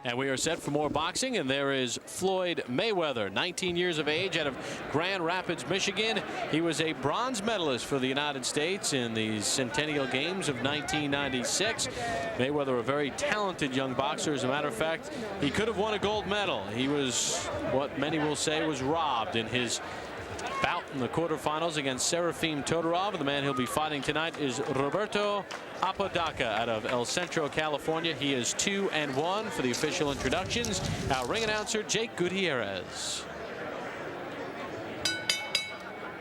And we are set for more boxing, and there is Floyd Mayweather, 19 years of age, out of Grand Rapids, Michigan. He was a bronze medalist for the United States in the Centennial Games of 1996. Mayweather, a very talented young boxer. As a matter of fact, he could have won a gold medal. He was what many will say was robbed in his bout in the quarterfinals against Serafim Todorov. The man he'll be fighting tonight is Roberto Apodaca out of El Centro, California. He is 2-1 for the official introductions. Our ring announcer, Jake Gutierrez.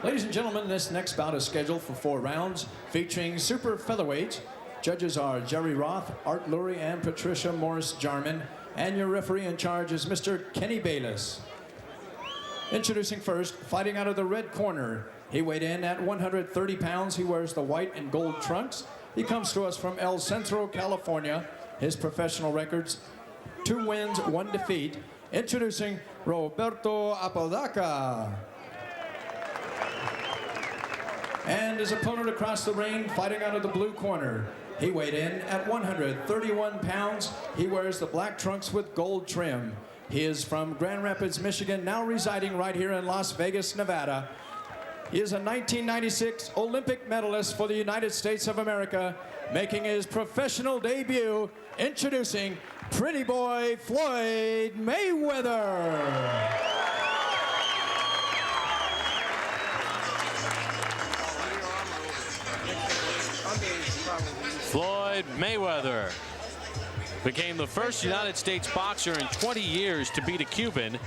Ladies and gentlemen, this next bout is scheduled for 4 rounds, featuring super featherweights. Judges are Jerry Roth, Art Lurie, and Patricia Morris-Jarman. And your referee in charge is Mr. Kenny Bayless. Introducing first, fighting out of the red corner. He weighed in at 130 pounds. He wears the white and gold trunks. He comes to us from El Centro, California. His professional records, 2 wins, 1 defeat. Introducing Roberto Apodaca. And his opponent across the ring, fighting out of the blue corner. He weighed in at 131 pounds. He wears the black trunks with gold trim. He is from Grand Rapids, Michigan, now residing right here in Las Vegas, Nevada. He is a 1996 Olympic medalist for the United States of America, making his professional debut, introducing Pretty Boy Floyd Mayweather. Floyd Mayweather became the first United States boxer in 20 years to beat a Cuban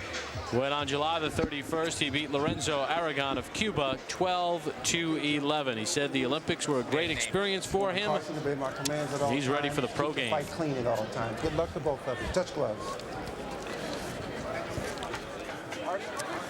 when on July the 31st he beat Lorenzo Aragon of Cuba 12-11. He said the Olympics were a great experience for him. He's ready for the pro game. Fight clean at all times. Good luck to both of you. Touch gloves.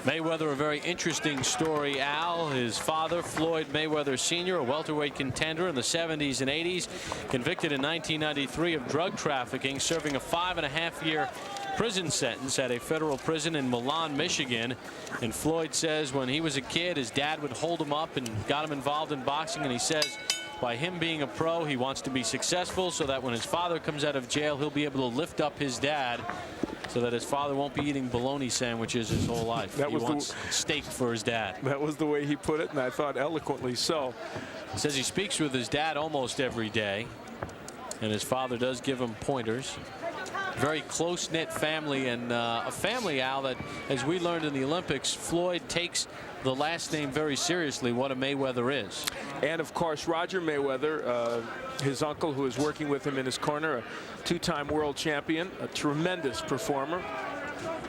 Mayweather, a very interesting story, Al. His father, Floyd Mayweather Sr., a welterweight contender in the 70s and 80s, convicted in 1993 of drug trafficking, serving a 5.5-year prison sentence at a federal prison in Milan, Michigan. And Floyd says when he was a kid, his dad would hold him up and got him involved in boxing. And he says by him being a pro, he wants to be successful so that when his father comes out of jail, he'll be able to lift up his dad, so that his father won't be eating bologna sandwiches his whole life. He wants steak for his dad. That was the way he put it, and I thought eloquently so. He says he speaks with his dad almost every day, and his father does give him pointers. Very close-knit family, and a family, Al, that, as we learned in the Olympics, Floyd takes the last name very seriously, what a Mayweather is. And, of course, Roger Mayweather, his uncle, who is working with him in his corner, a 2-time world champion, a tremendous performer,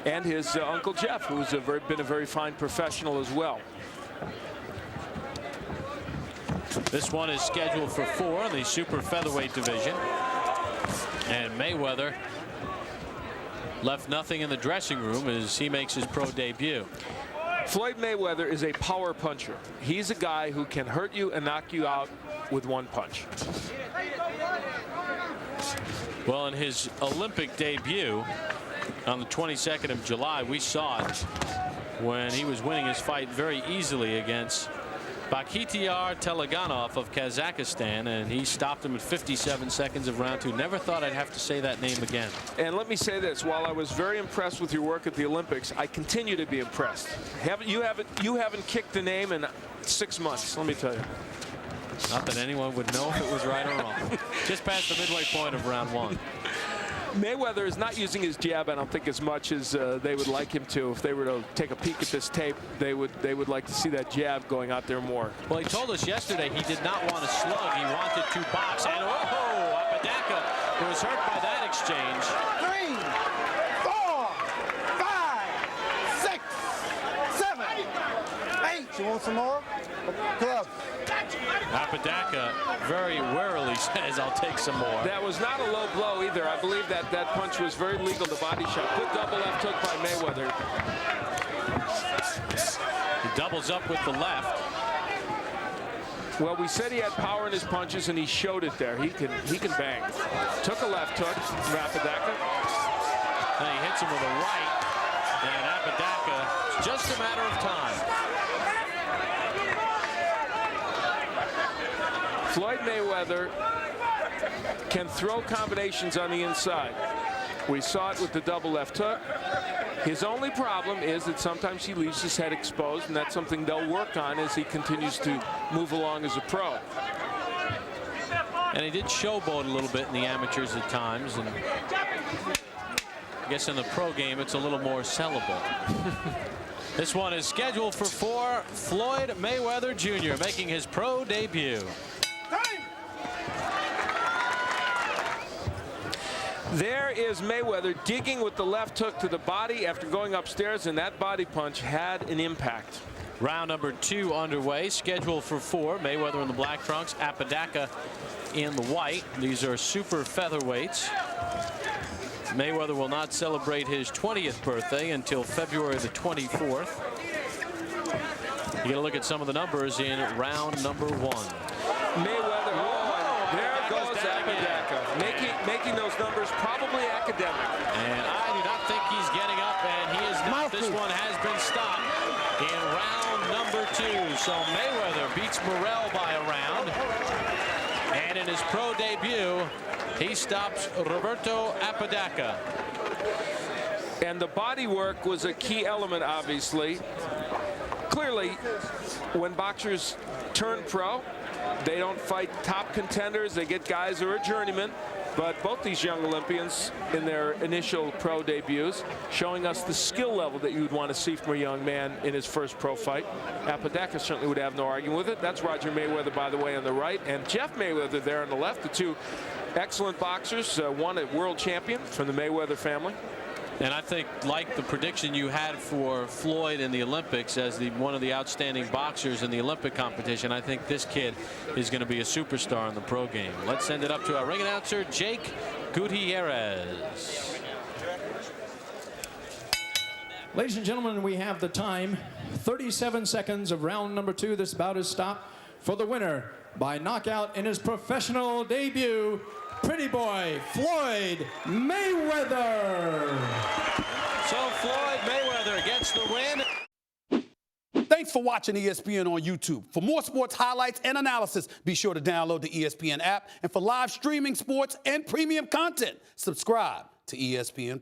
and his Uncle Jeff, who's been a very fine professional as well. This one is scheduled for 4 in the super featherweight division, and Mayweather left nothing in the dressing room as he makes his pro debut. Floyd Mayweather is a power puncher. He's a guy who can hurt you and knock you out with 1 punch. Well, in his Olympic debut on the 22nd of July, we saw it when he was winning his fight very easily against Bakhtiar Teleganov of Kazakhstan, and he stopped him at 57 seconds of round 2. Never thought I'd have to say that name again. And let me say this, while I was very impressed with your work at the Olympics, I continue to be impressed. You haven't kicked the name in 6 months, let me tell you. Not that anyone would know if it was right or wrong. Just past the midway point of round 1. Mayweather is not using his jab, I don't think, as much as they would like him to. If they were to take a peek at this tape, they would like to see that jab going out there more. Well, he told us yesterday he did not want to slug. He wanted to box. And oh, Apodaca was hurt by that exchange. 3, 4, 5, 6, 7, 8. You want some more? Gloves. Apodaca very warily says, I'll take some more. That was not a low blow either. I believe that punch was very legal, the body shot. Good double left hook by Mayweather. He doubles up with the left. Well, we said he had power in his punches, and he showed it there. He can bang. Took a left hook from Apodaca. And he hits him with a right. And Apodaca, it's just a matter of time. Floyd Mayweather can throw combinations on the inside. We saw it with the double left hook. His only problem is that sometimes he leaves his head exposed, and that's something they'll work on as he continues to move along as a pro. And he did showboat a little bit in the amateurs at times, and I guess in the pro game it's a little more sellable. This one is scheduled for 4. Floyd Mayweather Jr. making his pro debut. There is Mayweather digging with the left hook to the body after going upstairs, and that body punch had an impact. Round number 2 underway, scheduled for 4. Mayweather in the black trunks, Apodaca in the white. These are super featherweights. Mayweather will not celebrate his 20th birthday until February the 24th. You get a look at some of the numbers in round number 1. Mayweather, there goes Apodaca, making those numbers probably academic. And I do not think he's getting up, and he is not. This one has been stopped in round number 2. So Mayweather beats Morrell by a round. And in his pro debut, he stops Roberto Apodaca. And the body work was a key element, obviously. Clearly, when boxers turn pro, they don't fight top contenders. They get guys who are journeymen. But both these young Olympians in their initial pro debuts showing us the skill level that you would want to see from a young man in his first pro fight. Apodaca certainly would have no argument with it. That's Roger Mayweather, by the way, on the right, and Jeff Mayweather there on the left. The two excellent boxers, one a world champion from the Mayweather family. And I think, like the prediction you had for Floyd in the Olympics as one of the outstanding boxers in the Olympic competition, I think this kid is going to be a superstar in the pro game. Let's send it up to our ring announcer, Jake Gutierrez. Ladies and gentlemen, we have the time. 37 seconds of round number 2. This bout is stopped for the winner by knockout in his professional debut, Pretty Boy Floyd Mayweather. So Floyd Mayweather gets the win. Thanks for watching ESPN on YouTube. For more sports highlights and analysis, be sure to download the ESPN app. And for live streaming sports and premium content, subscribe to ESPN+.